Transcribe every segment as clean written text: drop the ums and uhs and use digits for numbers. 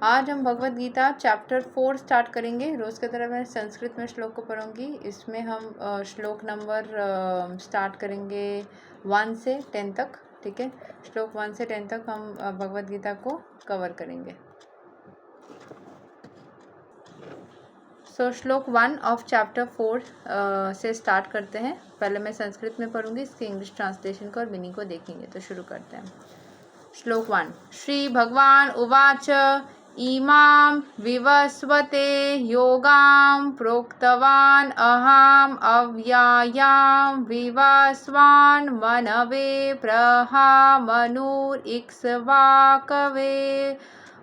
आज हम Bhagavad Gita chapter 4 start करेंगे। रोज़ की तरह मैं संस्कृत में श्लोक को पढ़ूंगी। इसमें हम श्लोक नंबर स्टार्ट करेंगे 1 से 10 तक। ठीक है, श्लोक 1 से 10 तक हम भगवत गीता को कवर करेंगे। श्लोक 1 ऑफ चैप्टर 4 से स्टार्ट करते हैं। पहले मैं संस्कृत में पढ़ूंगी, इसके इंग्लिश ट्रांसलेशन को और मीनिंग को देखेंगे। तो शुरू करते हैं। श्लोक 1। श्री भगवान उवाच इमां विवस्वते योगां प्रोक्तवान् अहम् अव्ययां विवस्वान् मनवे प्रहामनुरिक्ष्वाकवे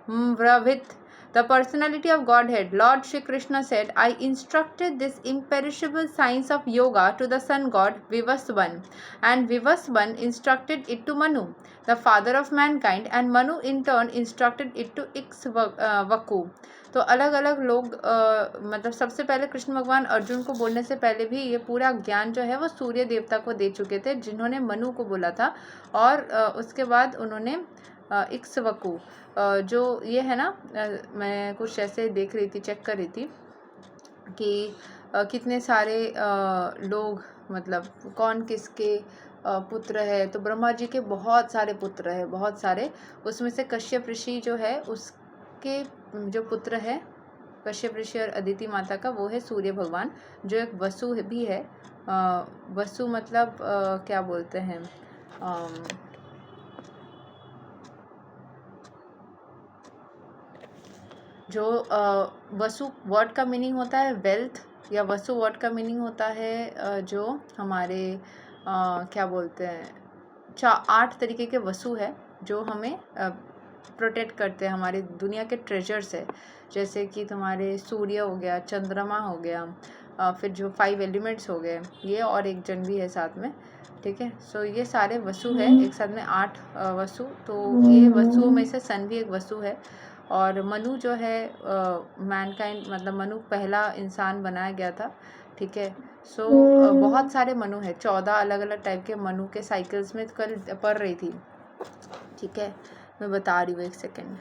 ब्रवीत्। The personality of Godhead, Lord Shri Krishna said, I instructed this imperishable science of yoga to the sun god Vivasvan, and Vivasvan instructed it to Manu, the father of mankind, and Manu in turn instructed it to Ikshvaku. तो अलग अलग लोग मतलब सबसे पहले कृष्ण भगवान अर्जुन को बोलने से पहले भी ये पूरा ज्ञान जो है वो सूर्य देवता को दे चुके थे, जिन्होंने मनु को बोला था। और उसके बाद उन्होंने इक्ष्वाकु जो ये है ना, मैं कुछ ऐसे देख रही थी, चेक कर रही थी कि कितने सारे लोग, मतलब कौन किसके पुत्र है। तो ब्रह्मा जी के बहुत सारे पुत्र है, बहुत सारे। उसमें से कश्यप ऋषि जो है, उसके जो पुत्र है कश्यप ऋषि और अदिति माता का, वो है सूर्य भगवान, जो एक वसु भी है। वसु मतलब क्या बोलते हैं, जो वसु वर्ड का मीनिंग होता है वेल्थ, या वसु वर्ड का मीनिंग होता है जो हमारे क्या बोलते हैं, 8 तरीके के वसु है जो हमें प्रोटेक्ट करते हैं, हमारी दुनिया के ट्रेजर्स है। जैसे कि तुम्हारे सूर्य हो गया, चंद्रमा हो गया, फिर जो 5 एलिमेंट्स हो गए, ये और एक जन भी है साथ में। ठीक है, सो ये सारे वसु है, एक साथ में 8 वसु। तो ये वसुओं में से सन भी एक वसु है। और मनु जो है मैनकाइंड, मतलब मनु पहला इंसान बनाया गया था। ठीक है, सो बहुत सारे मनु है, 14 अलग अलग टाइप के मनु के साइकिल्स में कल पढ़ रही थी। ठीक है, मैं बता रही हूँ, एक सेकेंड।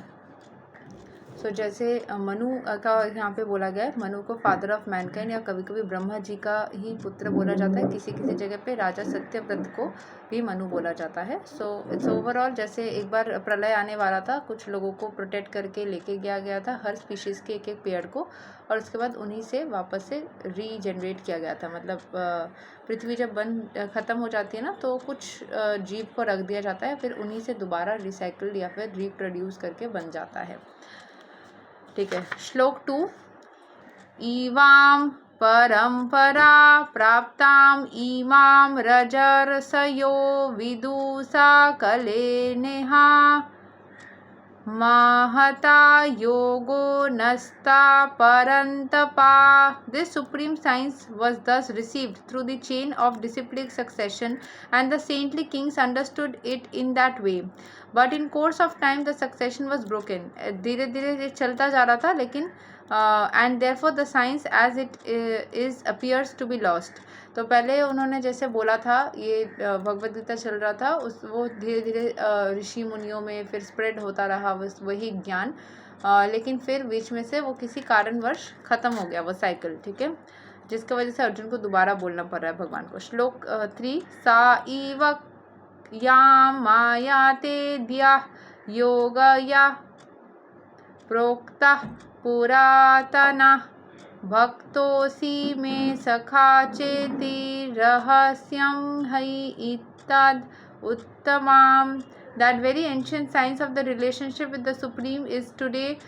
सो जैसे मनु का यहाँ पे बोला गया है, मनु को फादर ऑफ मैनकाइंड या कभी कभी ब्रह्मा जी का ही पुत्र बोला जाता है। किसी किसी जगह पे राजा सत्यव्रत को भी मनु बोला जाता है। सो इट्स ओवरऑल, जैसे एक बार प्रलय आने वाला था, कुछ लोगों को प्रोटेक्ट करके लेके गया था, हर स्पीशीज़ के एक एक पेड़ को, और उसके बाद उन्हीं से वापस से रीजनरेट किया गया था। मतलब पृथ्वी जब ख़त्म हो जाती है ना, तो कुछ जीव को रख दिया जाता है, फिर उन्हीं से दोबारा रिसाइकिल या फिर रिप्रोड्यूस करके बन जाता है। ठीक है, श्लोक 2। इवां परंपरा प्राप्ताम इमां रजर्षयो विदुषा कले नेहा महता योगो नस्ता परंतपा। This supreme science was thus received through the chain of disciplic succession, and the saintly kings understood it in that way. But in course of time the succession was broken. धीरे धीरे ये चलता जा रहा था, लेकिन and therefore the science as it is appears to be lost. तो पहले उन्होंने जैसे बोला था, ये भगवद गीता चल रहा था, वो धीरे धीरे ऋषि मुनियों में फिर स्प्रेड होता रहा वही ज्ञान, लेकिन फिर बीच में से वो किसी कारणवश ख़त्म हो गया वो साइकिल। ठीक है, जिसकी वजह से अर्जुन को दोबारा बोलना पड़ रहा है भगवान को। श्लोक 3। सा इव या मायाते द्या योगया प्रोक्ता पुरातना भक्तोसी में सखा चेति रहस्यं हई इत्तद उत्तमाम। That very ancient science of the relationship with the Supreme is today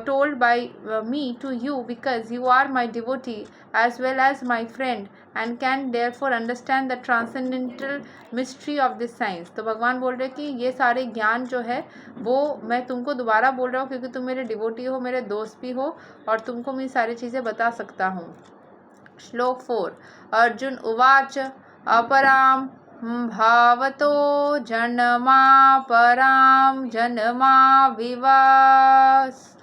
told by me to you, because you are my devotee as well as my friend and can therefore understand the transcendental mystery of this science. तो भगवान बोल रहे कि ये सारे ज्ञान जो है वो मैं तुमको दोबारा बोल रहा हूँ, क्योंकि तुम मेरे डिवोटी हो, मेरे दोस्त भी हो, और तुमको मैं सारी चीज़ें बता सकता हूँ। श्लोक 4। अर्जुन उवाच अपराम भावतो जन्मा पराम जन्मा विवासवता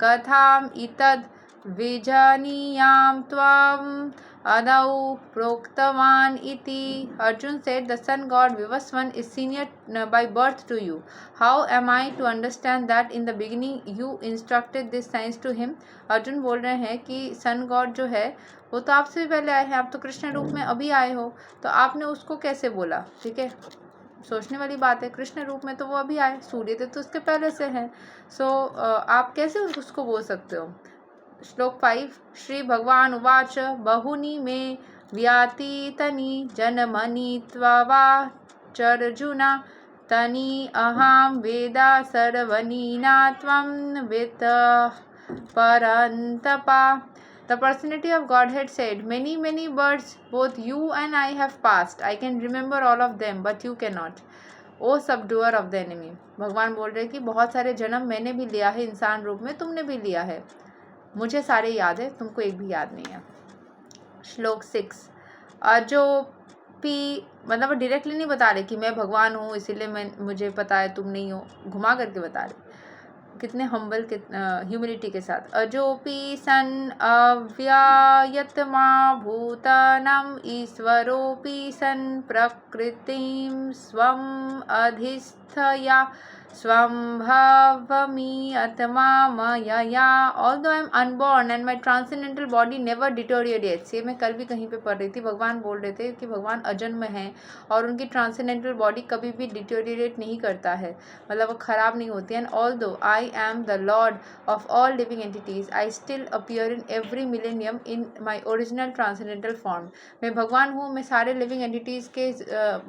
कथाम इतद विजानीयां त्वाम् adau proktavan iti. Arjun said, the sun god Vivaswan is senior by birth to you. How am I to understand that in the beginning you instructed this science to him? Arjun बोल रहे हैं कि सन गॉड जो है वो तो आपसे भी पहले आए हैं, आप तो कृष्ण रूप में अभी आए हो, तो आपने उसको कैसे बोला? ठीक है, सोचने वाली बात है। कृष्ण रूप में तो वो अभी आए, सूर्य देव तो उसके पहले से हैं। आप कैसे उसको बोल सकते हो? श्लोक 5 श्री भगवान उवाच बहुनी मे व्यातीतनि जनमनि त्ववाचर्जुन तनि अहं वेदा सर्वनि न त्वं वेत्त परन्तपा. The personality of Godhead said, many births both you and I have passed. I can remember all of them, but you cannot. O subduer of the enemy. भगवान बोल रहे कि बहुत सारे जन्म मैंने भी लिया है इंसान रूप में, तुमने भी लिया है, मुझे सारे याद है, तुमको एक भी याद नहीं है. श्लोक 6 अजोपी, मतलब डायरेक्टली नहीं बता रहे कि मैं भगवान हूँ इसीलिए मुझे पता है, तुम नहीं हो, घुमा करके बता रहे. कितने हम्बल, ह्यूमिलिटी के साथ. अजोपी सन अव्ययतमा भूतानाम ईश्वरोपि सन प्रकृतिम स्वम अधिष्ठया Swambhavami Atma Mayaya. Although I am unborn and my transcendental body never deteriorates. ये मैं कल भी कहीं पे पढ़ रही थी, भगवान बोल रहे थे कि भगवान अजन्म हैं और उनकी ट्रांसेंडेंटल बॉडी कभी भी डिटोरिएट नहीं करता है, मतलब वो ख़राब नहीं होती है. And although I am the Lord of all living entities I still appear in every millennium in my original transcendental form. मैं भगवान हूँ, मैं सारे लिविंग एंटिटीज़ के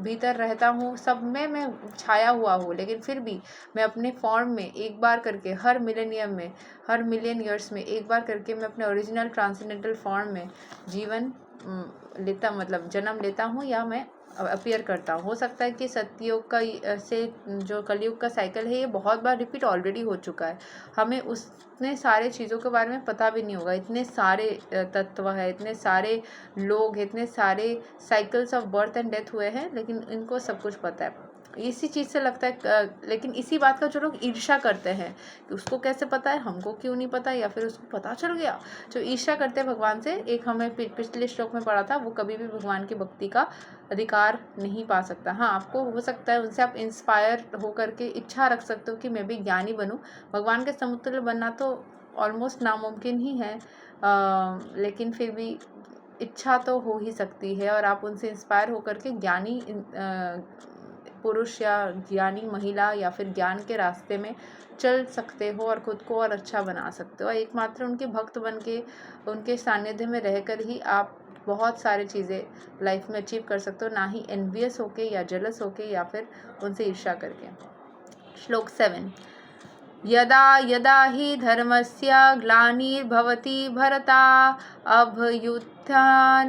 भीतर रहता हूँ, सब में मैं छाया हुआ हूँ, लेकिन फिर भी मैं अपने फॉर्म में एक बार करके हर मिलेनियम में, हर मिलियन ईयर्स में एक बार करके मैं अपने ओरिजिनल ट्रांसेंडेंटल फॉर्म में जीवन लेता, मतलब जन्म लेता हूँ या मैं अपीयर करता हूँ. हो सकता है कि सतयुग का से जो कलयुग का साइकिल है ये बहुत बार रिपीट ऑलरेडी हो चुका है, हमें उसने सारे चीज़ों के बारे में पता भी नहीं होगा. इतने सारे तत्व है, इतने सारे लोग, इतने सारे cycles of birth and death हुए हैं, लेकिन इनको सब कुछ पता है. इसी चीज़ से लगता है, लेकिन इसी बात का जो लोग ईर्ष्या करते हैं कि उसको कैसे पता है, हमको क्यों नहीं पता, या फिर उसको पता चल गया, जो ईर्ष्या करते हैं भगवान से. एक हमें पिछले श्लोक में पढ़ा था, वो कभी भी भगवान की भक्ति का अधिकार नहीं पा सकता. हाँ, आपको हो सकता है उनसे आप इंस्पायर होकर के इच्छा रख सकते हो कि मैं भी ज्ञानी बनूँ. भगवान के समतुल्य बनना तो ऑलमोस्ट नामुमकिन ही है, लेकिन फिर भी इच्छा तो हो ही सकती है, और आप उनसे इंस्पायर होकर के ज्ञानी पुरुष या ज्ञानी महिला या फिर ज्ञान के रास्ते में चल सकते हो और ख़ुद को और अच्छा बना सकते हो. एकमात्र उनके भक्त बन के उनके सानिध्य में रहकर ही आप बहुत सारी चीज़ें लाइफ में अचीव कर सकते हो, ना ही एनवियस होके या जेलस होके या फिर उनसे ईर्ष्या करके. श्लोक 7 यदा यदा हि धर्मस्य ग्लानिर्भवति भरता अभ्युत्थानाम्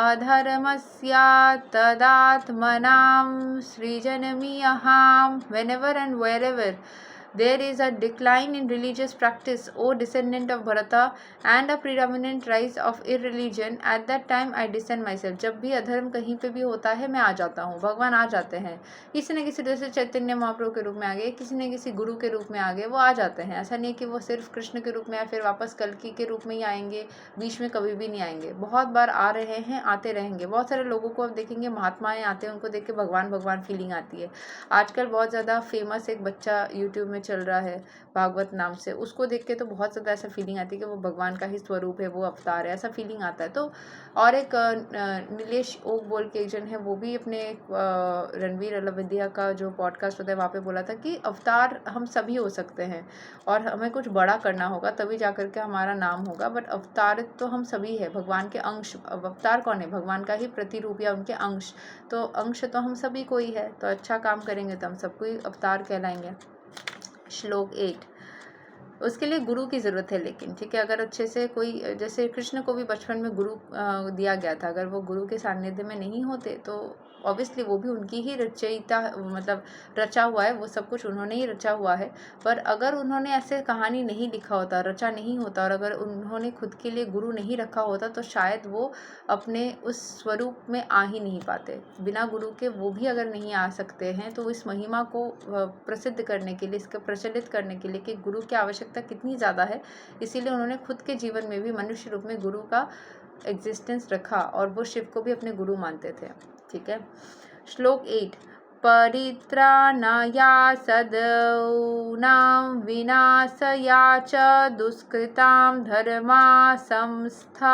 अधर्मस्य तदात्मनां सृजनमि अहम्. Whenever and wherever there is a decline in religious practice, O descendant of Bharata, and a predominant rise of irreligion, at that time I descend myself. जब भी अधर्म कहीं पे भी होता है मैं आ जाता हूँ, भगवान आ जाते हैं. किसी न किसी, जैसे चैतन्य महाप्रभु के रूप में आ गए, किसी न किसी गुरु के रूप में आ गए, वो आ जाते हैं. ऐसा नहीं कि वो सिर्फ कृष्ण के रूप में या फिर वापस कल्कि के रूप में ही आएंगे, बीच में कभी भी नहीं आएंगे. बहुत बार आ रहे हैं, आते रहेंगे. बहुत सारे लोगों को आप देखेंगे, महात्माएँ आते हैं, उनको देख के भगवान भगवान फीलिंग आती है. आजकल बहुत ज़्यादा फेमस एक बच्चा यूट्यूब में चल रहा है भागवत नाम से, उसको देख के तो बहुत ज़्यादा ऐसा फीलिंग आती है कि वो भगवान का ही स्वरूप है, वो अवतार है, ऐसा फीलिंग आता है. तो और एक नीलेश ओक बोल के एक जन है, वो भी अपने रणवीर अलविद्या का जो पॉडकास्ट होता है वहाँ पे बोला था कि अवतार हम सभी हो सकते हैं और हमें कुछ बड़ा करना होगा तभी जा कर के हमारा नाम होगा, बट अवतार तो हम सभी है, भगवान के अंश. अवतार कौन है? भगवान का ही प्रतिरूप या उनके अंश. तो अंश तो हम सभी को ही है, तो अच्छा काम करेंगे तो हम सबको ही अवतार कहलाएंगे. श्लोक 8 उसके लिए गुरु की ज़रूरत है, लेकिन ठीक है, अगर अच्छे से कोई, जैसे कृष्ण को भी बचपन में गुरु दिया गया था, अगर वो गुरु के सानिध्य में नहीं होते तो ऑब्वियसली वो भी उनकी ही रचयिता, मतलब रचा हुआ है, वो सब कुछ उन्होंने ही रचा हुआ है। पर अगर उन्होंने ऐसे कहानी नहीं लिखा होता, रचा नहीं होता, और अगर उन्होंने खुद के लिए गुरु नहीं रखा होता तो शायद वो अपने उस स्वरूप में आ ही नहीं पाते। बिना गुरु के वो भी अगर नहीं आ सकते हैं तो इस महिमा को प्रसिद्ध करने के लिए, इसको प्रचलित करने के लिए कि गुरु की आवश्यकता कितनी ज़्यादा है, इसीलिए उन्होंने खुद के जीवन में भी मनुष्य रूप में गुरु का एग्जिस्टेंस रखा और वो शिव को भी अपने गुरु मानते थे। ठीक है। श्लोक 8। परित्राणाया साधूनां विनाशया च दुष्कृतां धर्मा संस्थापनार्थया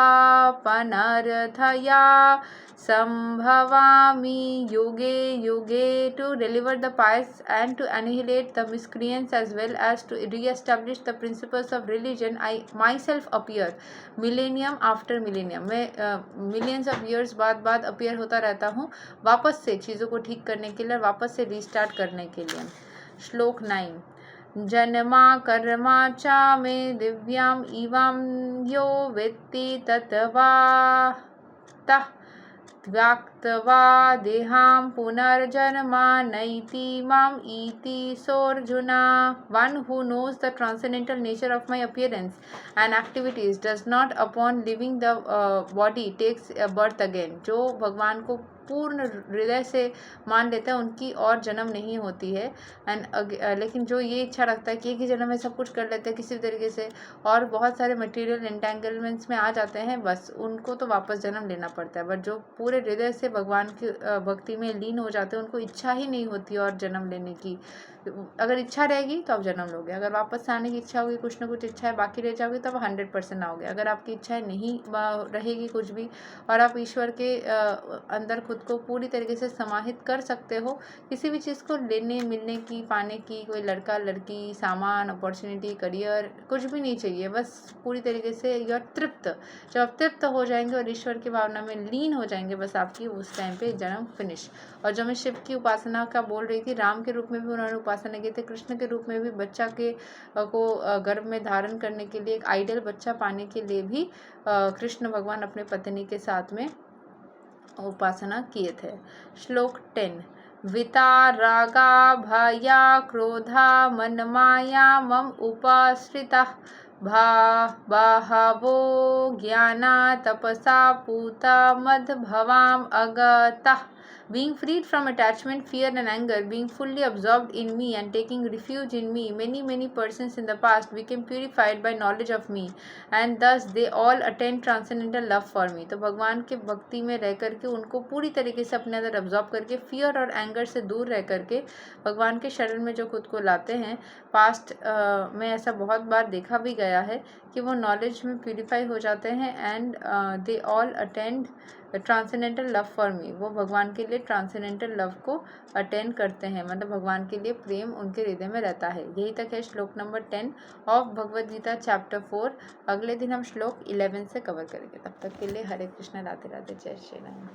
संभवामि युगे युगे to deliver the pious and to annihilate the miscreants as well as to re-establish the principles of religion. I myself appear millennium after millennium. मैं millions of years बाद appear होता रहता हूँ वापस से चीज़ों को ठीक करने के लिए, वापस से रीस्टार्ट करने के लिए। श्लोक 9। जन्मा कर्मा चा मे दिव्याम इवाम यो वेत्ति तत्त्वा व्याक्तवा देहां पुनर्जन्मा नैति माम इति सोऽर्जुना। One who knows the transcendental nature of my appearance and activities does not upon leaving the body takes birth again. जो भगवान को पूर्ण हृदय से मान लेता है उनकी और जन्म नहीं होती है। लेकिन जो ये इच्छा रखता है कि एक ही जन्म में सब कुछ कर लेते हैं किसी भी तरीके से और बहुत सारे मटेरियल एंटेंगलमेंट्स में आ जाते हैं, बस उनको तो वापस जन्म लेना पड़ता है। बट जो पूरे हृदय से भगवान की भक्ति में लीन हो जाते हैं उनको इच्छा ही नहीं होती और जन्म लेने की। अगर इच्छा रहेगी तो आप जन्म लोगे, अगर वापस आने की इच्छा होगी, कुछ ना कुछ इच्छा है बाकी रह जाओगे तब 100% आओगे। अगर आपकी इच्छाएं नहीं रहेगी कुछ भी और आप ईश्वर के अंदर खुद को पूरी तरीके से समाहित कर सकते हो, किसी भी चीज़ को लेने मिलने की, पाने की, कोई लड़का लड़की, सामान, अपॉर्चुनिटी, करियर, कुछ भी नहीं चाहिए, बस पूरी तरीके से यू आर तृप्त। जब आप तृप्त हो जाएंगे और ईश्वर की भावना में लीन हो जाएंगे, बस आपकी उस टाइम पे जन्म फिनिश। और जब मैं शिव की उपासना का बोल रही थी, राम के रूप में भी उन्होंने उपासना की थी, कृष्ण के रूप में भी बच्चा के को गर्भ में धारण करने के लिए, एक आइडियल बच्चा पाने के लिए भी कृष्ण भगवान अपने पत्नी के साथ में उपासना किए थे। श्लोक 10। वितारागा भया क्रोधा मनमाया मम उपाश्रिता बहवो ज्ञाना तपसा पूता मद्भवाम अगता। Being freed from attachment, fear and anger, being fully absorbed in me and taking refuge in me, many persons in the past became purified by knowledge of me and thus they all attained transcendental love for me. तो भगवान के भक्ति में रह करके उनको पूरी तरीके से अपने अंदर अब्जॉर्ब करके, फियर और एंगर से दूर रह करके भगवान के शरण में जो खुद को लाते हैं, पास्ट में ऐसा बहुत बार देखा भी गया है कि वो नॉलेज में प्यूरिफाई हो जाते हैं and they all attend transcendental love for me. वो भगवान के लिए ट्रांसेंडेंटल लव को अटेंड करते हैं, मतलब भगवान के लिए प्रेम उनके हृदय में रहता है। यही तक है श्लोक number 10 of Bhagavad Gita chapter 4। अगले दिन हम श्लोक 11 से कवर करेंगे। तब तक के लिए हरे कृष्ण, राधे राधे, जय श्री राम।